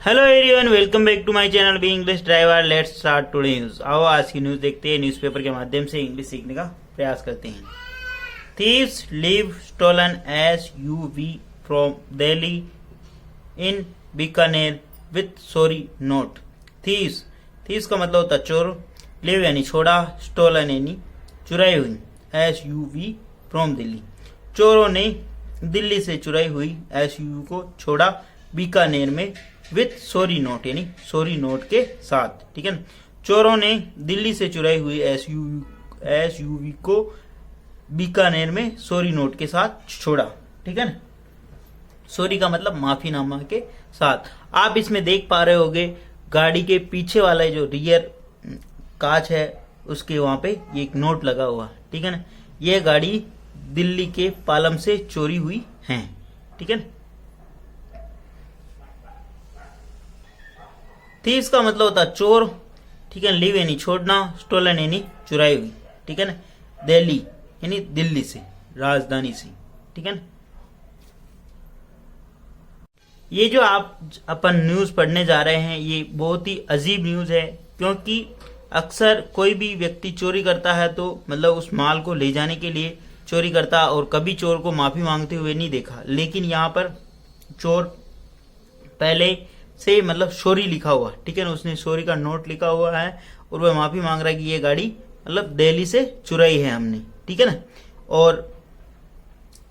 Hello everyone, welcome back to my channel be English driver. Let's start today news. आओ आज की news देखते हैं। न्यूज़पेपर के माध्यम से इंग्लिश सीखने का प्रयास करते हैं। Thieves leave stolen SUV from Delhi in Bikaner with sorry note. Thieves का मतलब होता है चोर, लीव यानी छोड़ा, स्टोलन यानी चुराई हुई, SUV फ्रॉम दिल्ली। चोरों ने दिल्ली से चुराई हुई SUV को छोड़ा बीकानेर में विथ सॉरी नोट यानी सॉरी नोट के साथ। ठीक है, चोरों ने दिल्ली से चुराई हुई SUV को बीकानेर में सॉरी नोट के साथ छोड़ा। ठीक है ना, सॉरी का मतलब माफीनामा के साथ। आप इसमें देख पा रहे होगे गाड़ी के पीछे वाला जो रियर कांच है उसके वहां पे ये एक नोट लगा हुआ। ठीक है ना, यह गाड़ी दिल्ली के पालम से चोरी हुई है। ठीक है ना, थीव्स का मतलब होता है चोर। ठीक है, लीव यानी छोड़ना, स्टोलन यानी चुराई हुई। ठीक है ना, दिल्ली यानी दिल्ली से, राजधानी से। ठीक है ना, ये जो आप अपन न्यूज पढ़ने जा रहे हैं ये बहुत ही अजीब न्यूज है, क्योंकि अक्सर कोई भी व्यक्ति चोरी करता है तो मतलब उस माल को ले जाने के लिए चोरी करता, और कभी चोर को माफी मांगते हुए नहीं देखा। लेकिन यहाँ पर चोर पहले से मतलब सॉरी लिखा हुआ। ठीक है ना, उसने सॉरी का नोट लिखा हुआ है और वह माफी मांग रहा है कि ये गाड़ी मतलब दिल्ली से चुराई है हमने। ठीक है ना, और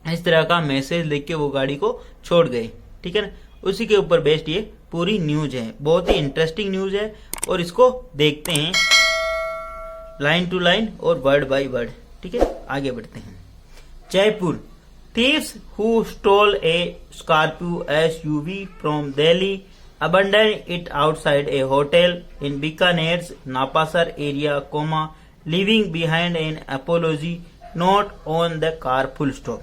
इस तरह का मैसेज लिख के वो गाड़ी को छोड़ गए। ठीक है ना, उसी के ऊपर बेस्ड ये पूरी न्यूज है। बहुत ही इंटरेस्टिंग न्यूज है और इसको देखते हैं लाइन टू लाइन और वर्ड बाय वर्ड। ठीक है, आगे बढ़ते हैं। Jaipur, thieves who stole a Scorpio SUV from Delhi abandoned it outside a hotel in Bikaner's Napasar area, leaving behind an apology note on the car full stop.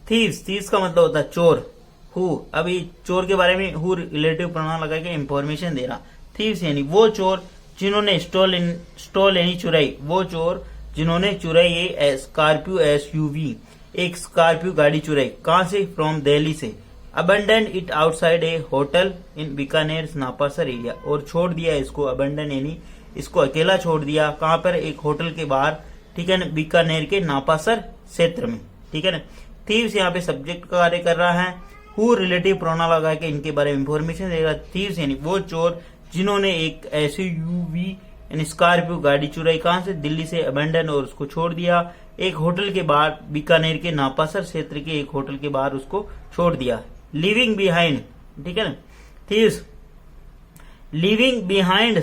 Thieves का मतलब होता है चोर। Who, अभी चोर के बारे में who रिलेटिव प्रोनाउन लगा के इंफॉर्मेशन दे रहा। Thieves यानी वो चोर जिन्होंने स्टोल यानी चुराई, वो चोर जिन्होंने चुराई ये स्कॉर्पियो SUV, एक स्कॉर्पियो गाड़ी चुराई। कहां से? फ्रॉम दिल्ली से। Abandon it outside A hotel in Bikaner Napasar area, और छोड़ दिया इसको, अबंडन यानी इसको अकेला छोड़ दिया। कहां पर? एक होटल के बाहर। ठीक है ना, बीकानेर के नापासर क्षेत्र में। ठीक है ना, थीव्स यहाँ पे सब्जेक्ट का कार्य कर रहा है। हु रिलेटिव प्रोनाउन लगा के इनके बारे में इंफॉर्मेशन देगा। थीव्स यानी वो चोर जिन्होंने एक SUV यानी स्कॉर्पियो गाड़ी चुराई। कहां से? दिल्ली से। अबंडन और उसको छोड़ दिया एक होटल के बाहर, बीकानेर के नापासर क्षेत्र के एक होटल के बाहर उसको छोड़ दिया। लिविंग बिहाइंड, ठीक है ना, thieves living behind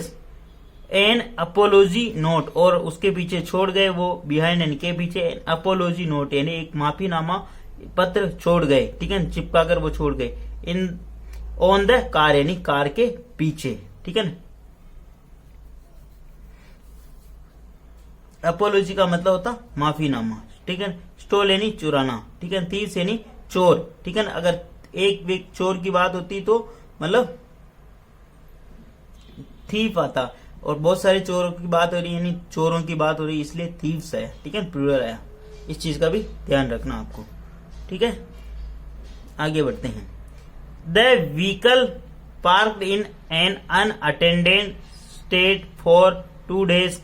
an apology note, और उसके पीछे छोड़ गए वो, बिहाइंड एन के पीछे एन अपोलॉजी नोट यानी एक माफीनामा पत्र छोड़ गए। ठीक है, चिपका कर वो छोड़ गए। इन ऑन द कार यानी कार के पीछे। ठीक है ना, अपोलॉजी का मतलब होता माफीनामा। ठीक है, स्टोल यानी चुराना। ठीक है, थीव्स यानी चोर। ठीक है ना, अगर एक चोर की बात होती तो मतलब थीफ आता, और बहुत सारे चोरों की बात हो रही है यानी चोरों की बात हो रही है, इसलिए थीव्स है। ठीक है, प्लूरल आया। इस चीज का भी ध्यान रखना आपको। ठीक है, आगे बढ़ते हैं। The vehicle parked in an unattended state for 2 days,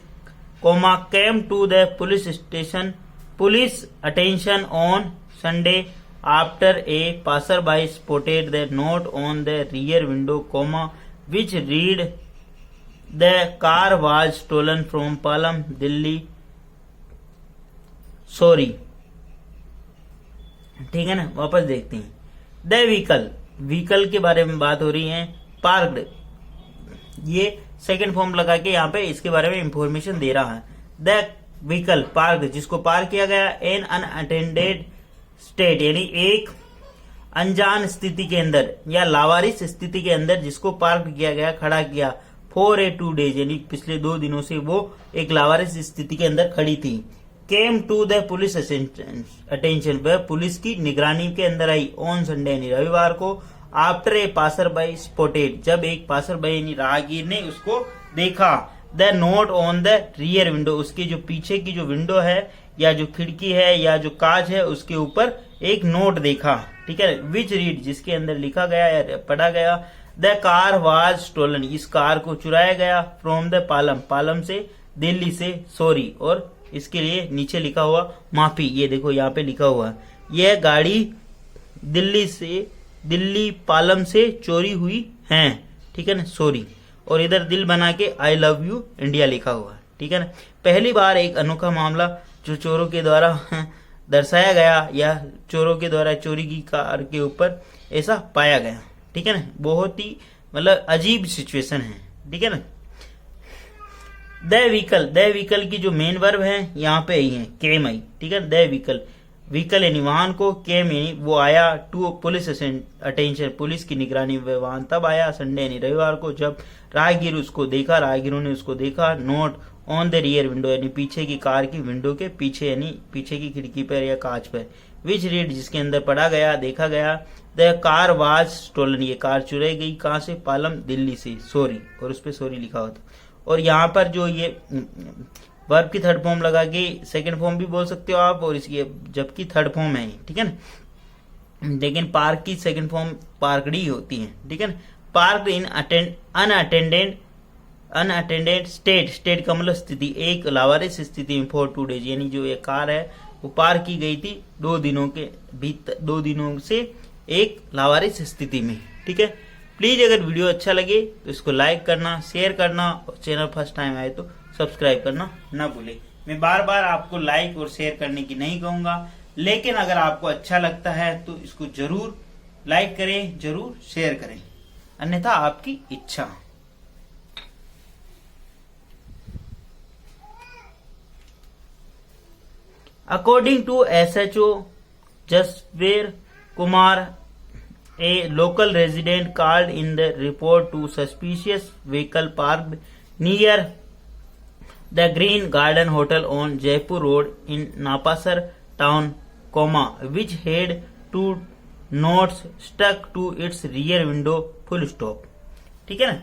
came to the police attention on Sunday after a passerby spotted the note on the rear window, which read the car was stolen from Palam, Delhi. Sorry. ठीक है ना, वापस देखते हैं। The vehicle के बारे में बात हो रही है। पार्क्ड, ये सेकंड फॉर्म लगा के यहाँ पे इसके बारे में इंफॉर्मेशन दे रहा है। द व्हीकल पार्क, जिसको पार्क किया गया, एन अनअटेंडेड स्टेट यानी एक अनजान स्थिति के अंदर या लावारिस स्थिति के अंदर जिसको पार्क किया गया, खड़ा किया, फॉर 2 days यानी पिछले 2 दिनों से वो एक लावारिस स्थिति के अंदर खड़ी थी। Came to the police attention, वह पुलिस की निगरानी के अंदर आई। ऑन संडे यानी रविवार को। After a passer by spotted, जब एक पासर बाई यानी राहगीर ने उसको देखा। The note on the rear window, उसके जो पीछे की जो विंडो है या जो खिड़की है या जो कांच है उसके ऊपर एक नोट देखा। ठीक है, विच रीड, जिसके अंदर लिखा गया या पढ़ा गया, द कार वाज स्टोलन, इस कार को चुराया गया। फ्रॉम द पालम, पालम से, दिल्ली से, सॉरी, और इसके लिए नीचे लिखा हुआ माफी। ये देखो यहाँ पे लिखा हुआ है, यह गाड़ी दिल्ली पालम से चोरी हुई है, ठीक है ना, सॉरी। और इधर दिल बना के आई लव यू इंडिया लिखा हुआ है, ठीक है ना। पहली बार एक अनोखा मामला जो चोरों के द्वारा दर्शाया गया या चोरों के द्वारा चोरी की कार के ऊपर ऐसा पाया गया, ठीक है ना। बहुत ही मतलब अजीब सिचुएशन है, ठीक है ना। द व्हीकल की जो मेन वर्ब है यहाँ पे ही है, केम आई, ठीक है। द व्हीकल यानी वाहन को, केम यानी वो आया, टू पुलिस अटेंशन, पुलिस की निगरानी में वाहन तब आया, संडे यानी रविवार को, जब राहगीरों ने उसको देखा। Note on the rear window यानी पीछे की कार की विंडो के पीछे यानी पीछे की खिड़की पर या कांच पर। विच रीड जिसके अंदर पढ़ा गया, देखा गया। द कार वाज स्टोलन, ये कार चुराई गई, कहाँ से, पालम, दिल्ली से, सॉरी, और उस पर सॉरी लिखा होता। और यहाँ पर जो ये वर्ब की थर्ड फॉर्म लगा के सेकंड फॉर्म भी बोल सकते हो आप, और इसकी जबकि थर्ड फॉर्म है, ठीक है ना। लेकिन पार्क की सेकंड फॉर्म पार्कडी होती है, ठीक है ना। पार्क इन अनअटेंडेड स्टेट का मतलब स्थिति, एक लावारिस स्थिति में, फॉर 2 days यानी जो ये कार है वो पार्क की गई थी 2 दिनों से एक लावारिस स्थिति में, ठीक है। प्लीज अगर वीडियो अच्छा लगे तो इसको लाइक करना, शेयर करना, और चैनल फर्स्ट टाइम आए तो सब्सक्राइब करना ना भूले। मैं बार बार आपको लाइक और शेयर करने की नहीं कहूंगा, लेकिन अगर आपको अच्छा लगता है तो इसको जरूर लाइक करें, जरूर शेयर करें, अन्यथा आपकी इच्छा। According to SHO Jasveer Kumar, a local resident called in the report to suspicious vehicle parked near the Green Garden Hotel on Jaipur Road in Napasar town, which had 2 notes stuck to its rear window, full stop। ठीक है ना,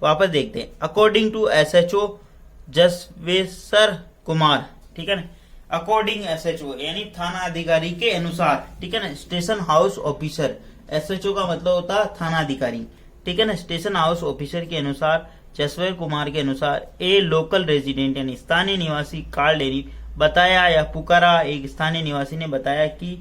वापस देखते हैं। According to SHO जसवेसर Kumar, ठीक है ना, according SHO यानी थाना अधिकारी के अनुसार, ठीक है ना। स्टेशन हाउस ऑफिसर, SHO का मतलब होता है थाना अधिकारी, ठीक है ना। स्टेशन हाउस ऑफिसर के अनुसार, जसवीर कुमार के अनुसार, ए लोकल रेजिडेंट यानी स्थानीय निवासी कार्ड यानी बताया या पुकारा, एक स्थानीय निवासी ने बताया कि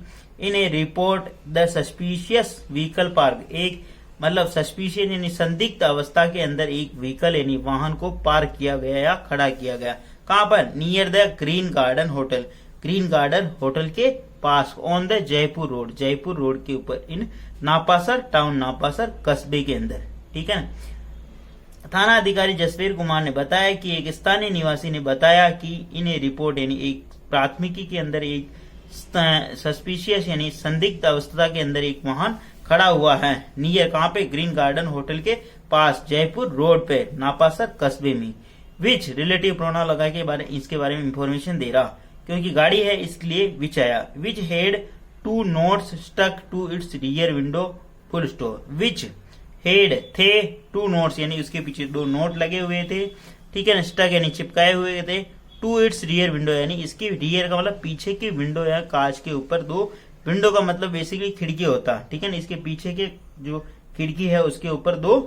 in a report the suspicious vehicle park, एक मतलब सस्पिशियस यानी संदिग्ध अवस्था के अंदर एक व्हीकल यानी वाहन को पार्क किया गया या खड़ा किया गया। कहां पर, near the green garden hotel, green garden hotel के पास, ऑन द जयपुर रोड के ऊपर, इन नापासर टाउन, नापासर कस्बे के अंदर, ठीक है ना। थाना अधिकारी जसवीर कुमार ने बताया कि एक स्थानीय निवासी ने बताया कि इन रिपोर्ट यानी एक प्राथमिकी के अंदर एक सस्पिशियस यानी संदिग्ध अवस्था के अंदर एक वाहन खड़ा हुआ है, नियर कहां पे, ग्रीन गार्डन होटल के पास, जयपुर रोड पे, नापासर कस्बे में। विच रिलेटिव प्रोनाउन लगा के इसके बारे में इंफॉर्मेशन दे रहा, क्योंकि गाड़ी है इसलिए विच आया। Which had 2 notes stuck to its rear window, full stop. Which had थे 2 नोट्स यानी उसके पीछे 2 नोट लगे हुए थे, ठीक है ना। स्टक यानी चिपकाए हुए थे, टू इट्स रियर विंडो यानी इसकी रियर का मतलब पीछे की विंडो या कांच के ऊपर 2, विंडो का मतलब बेसिकली खिड़की होता है, ठीक है ना। इसके पीछे के जो खिड़की है उसके ऊपर 2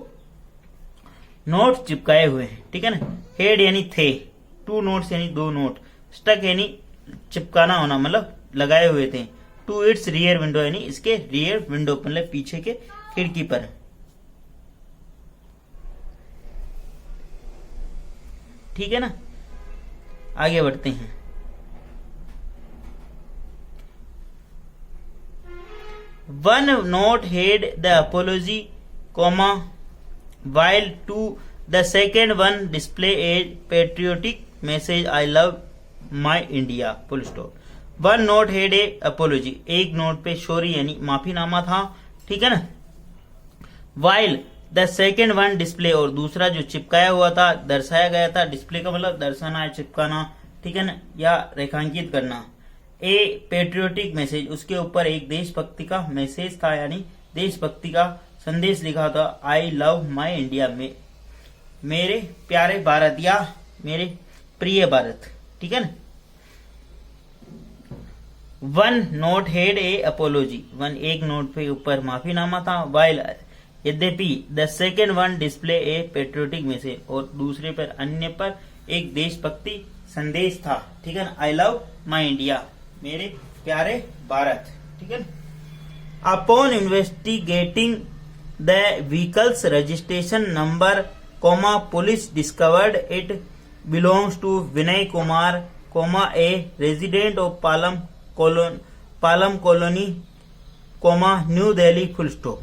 नोट चिपकाए हुए हैं, ठीक है ना। हेड यानी थे, 2 नोट्स यानी 2 नोट, स्टक यानी चिपकाना होना मतलब लगाए हुए थे, टू इट्स रियर विंडो यानी इसके रियर विंडो मतलब पीछे के खिड़की पर। ठीक है ना, आगे बढ़ते हैं। One note had the apology, while the second one display a patriotic message, I love my India, full stop। One note had a apology, एक नोट पे सॉरी यानी माफीनामा था, ठीक है ना। While the second one display, और दूसरा जो चिपकाया हुआ था, दर्शाया गया था, डिस्प्ले का मतलब दर्शाना, चिपकाना, ठीक है ना, या रेखांकित करना। ए पेट्रियोटिक मैसेज, उसके ऊपर एक देशभक्ति का मैसेज था यानी देशभक्ति का संदेश लिखा था। आई लव माई इंडिया, मेरे प्यारे भारत या मेरे प्रिय भारत, ठीक है ना। वन नोट हेड ए अपोलॉजी, एक नोट पे ऊपर माफीनामा था। वाइल यद्यपि the second one display A patriotic message, और दूसरे पर अन्य पर एक देशभक्ति संदेश था। ठीक है ना, आई लव माई इंडिया, मेरे प्यारे भारत। ठीक है, upon investigating the vehicle's registration number comma police discovered it belongs to Vinay Kumar comma a resident of Palam colony comma New Delhi full stop.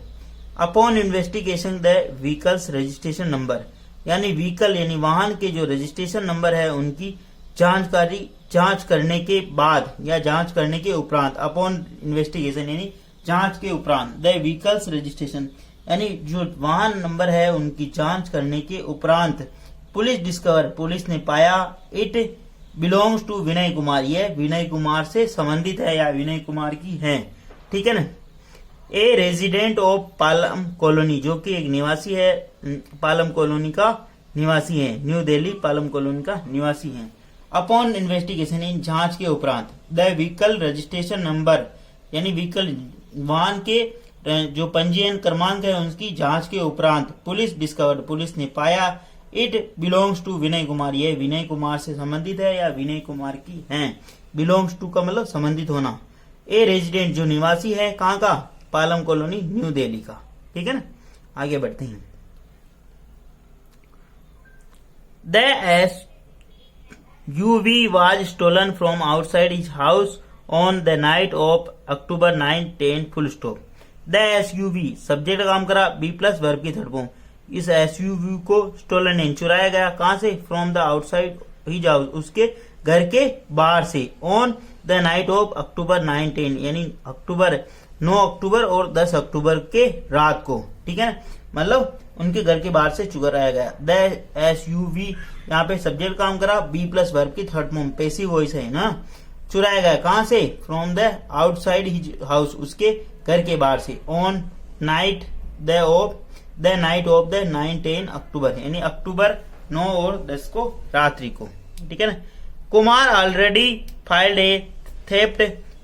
Upon investigation the vehicle's registration number, यानी vehicle यानी वाहन के जो registration number है उनकी जांच करने के बाद या जांच करने के उपरांत, अपॉन इन्वेस्टिगेशन यानी जांच के उपरांत, द व्हीकल्स रजिस्ट्रेशन यानी जो वाहन नंबर है उनकी जांच करने के उपरांत, पुलिस डिस्कवर पुलिस ने पाया, it belongs to Vinay Kumar, यह विनय कुमार से संबंधित है या विनय कुमार की है। ठीक है ना, ए रेजिडेंट ऑफ पालम कॉलोनी, जो कि एक निवासी है, पालम कॉलोनी का निवासी है, न्यू दिल्ली पालम कॉलोनी का निवासी है। अपॉन इन्वेस्टिगेशन इन जांच के उपरांत, द व्हीकल रजिस्ट्रेशन नंबर यानी व्हीकल वाहन के जो पंजीयन क्रमांक है उसकी जांच के उपरांत, पुलिस डिस्कवर्ड पुलिस ने पाया, it belongs to Vinay Kumar, यह विनय कुमार से संबंधित है या विनय कुमार की है। बिलोंग्स टू का मतलब संबंधित होना। ए रेजिडेंट जो निवासी है कहाँ का, पालम कॉलोनी न्यू दिल्ली का। ठीक है ना, आगे बढ़ते हैं। The SUV was stolen from outside his house on the night of October 9-10 full stop. The SUV subject काम करा, बी प्लस वर्ब की थर्ड फॉर्म। इस SUV को स्टोलन यानी चुराया गया, कहां से, from the outside his house, उसके घर के बाहर से, on the night of October 9-10 यानी 9 अक्टूबर और 10 अक्टूबर के रात को। ठीक है, मतलब उनके घर के बाहर से चुराया गया। द SUV यहाँ पे सब्जेक्ट काम करा, बी प्लस वर्ब की थर्ड फॉर्म, पैसिव वॉइस है ना। चुराया गया कहां से, from the outside his house, उसके घर के बाहर से, on night the night of the 9-10 अक्टूबर यानी अक्टूबर 9 और 10 को रात्रि को। ठीक है ना, कुमार ऑलरेडी फाइल्ड ए theft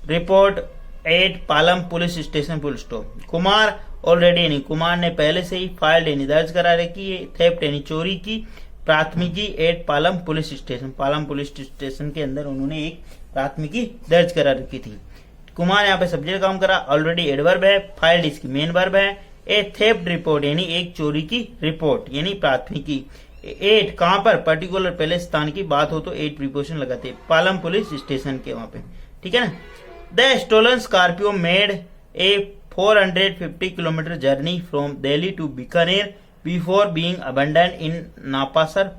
report eight Palam police station full stop. Kumar already यानी कुमार ने पहले से ही फाइल्ड यानी दर्ज करा रखी है, थेफ्ट यानी चोरी की प्राथमिकी at Palam police station, Palam police station के अंदर उन्होंने एक प्राथमिकी दर्ज करा रखी थी। कुमार यहाँ पे सब्जेक्ट काम करा, ऑलरेडी एडवर्ब है, फाइल्ड इसकी मेन वर्ब है, ए थेफ्ट रिपोर्ट यानी एक चोरी की रिपोर्ट यानी प्राथमिकी, एट कहां पर, पर्टिकुलर पहले स्थान की बात हो तो एट प्रीपोजिशन लगाते, पालम पुलिस स्टेशन के वहां पे। ठीक है ना, the stolen Scorpio made a 450 kilometre journey from Delhi to Bikaner before being abandon in Napasar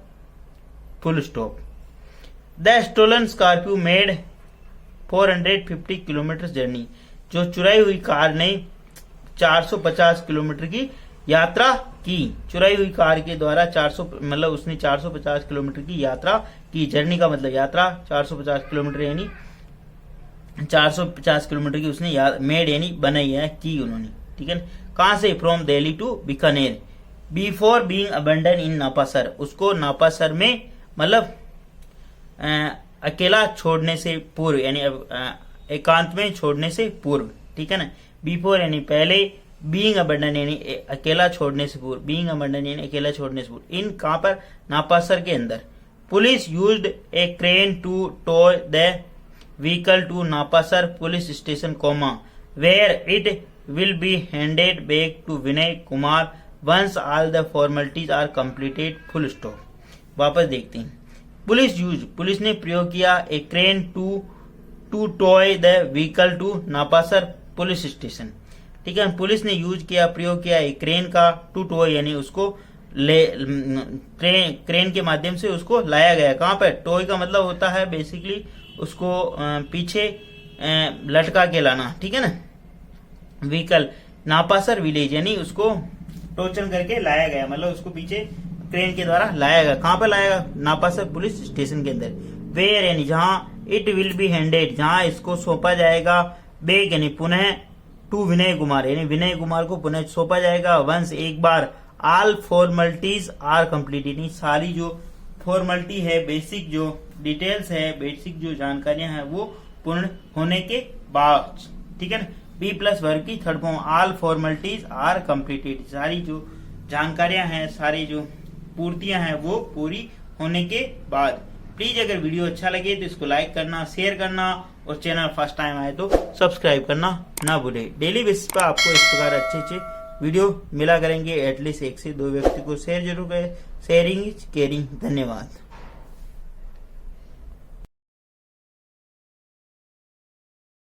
full stop. The stolen Scorpio made 450 kilometre journey, जो चुराई हुई कार ने 450 किलोमीटर की यात्रा की, चुराई हुई कार के द्वारा 400 मतलब उसने 450 किलोमीटर की यात्रा की, जर्नी का मतलब यात्रा, 450 किलोमीटर यानी 450 किलोमीटर की उसने मेड यानी बनाई है, की उन्होंने। ठीक है, कहां से, from Delhi to Bikaner, before being abandon in Napasar, उसको नापासर में मतलब अकेला छोड़ने से पूर्व यानी एकांत में छोड़ने से पूर्व। ठीक है ना, बिफोर यानी पहले, बीइंग अबंडन यानी अकेला छोड़ने से पूर्व, बीइंग अबंडन यानी अकेला छोड़ने से पूर्व, इन कहां पर, नापासर के अंदर। Police used a crane to tow the vehicle to Napasar police station comma where it will be handed back to Vinay Kumar once all the formalities are completed full stop. वापस देखते हैं। पुलिस ने प्रयोग किया a crane to tow the vehicle to Napasar police station. ठीक है, police ने प्रयोग किया एक क्रेन का, टू टॉय यानी उसको क्रेन के माध्यम से उसको लाया गया। कहां पर, टॉय का मतलब होता है बेसिकली उसको पीछे लटका के लाना। ठीक है ना, व्हीकल, नापासर विलेज यानी उसको टोचन करके लाया गया, मतलब उसको पीछे क्रेन के द्वारा लाया गया। कहां पर लाया गया, नापासर पुलिस स्टेशन के अंदर। वेयर यानी जहां, इट विल बी हैंडेड जहां इसको सौंपा जाएगा, बैक यानी पुनः, टू विनय कुमार यानी विनय कुमार को पुनः सौंपा जाएगा, वंस एक बार, ऑल फॉर्मेलिटीज आर कंप्लीट यानी सारी जो फॉर्मेलिटी है, बेसिक जो डिटेल्स है, बेसिक जो जानकारियां हैं वो पूर्ण होने के बाद। ठीक है ना, B+ वर्ग की third form all formalities are completed. सारी जो जानकारियां हैं, सारी जो पूर्तियां हैं वो पूरी होने के बाद प्लीज अगर वीडियो अच्छा लगे तो इसको लाइक करना, शेयर करना और चैनल फर्स्ट टाइम आए तो सब्सक्राइब करना ना भूले। डेली बेसिस पर आपको इस प्रकार अच्छे अच्छे वीडियो मिला करेंगे। एटलीस्ट 1 से 2 व्यक्ति को शेयर जरूर करें। Sharing is caring. धन्यवाद।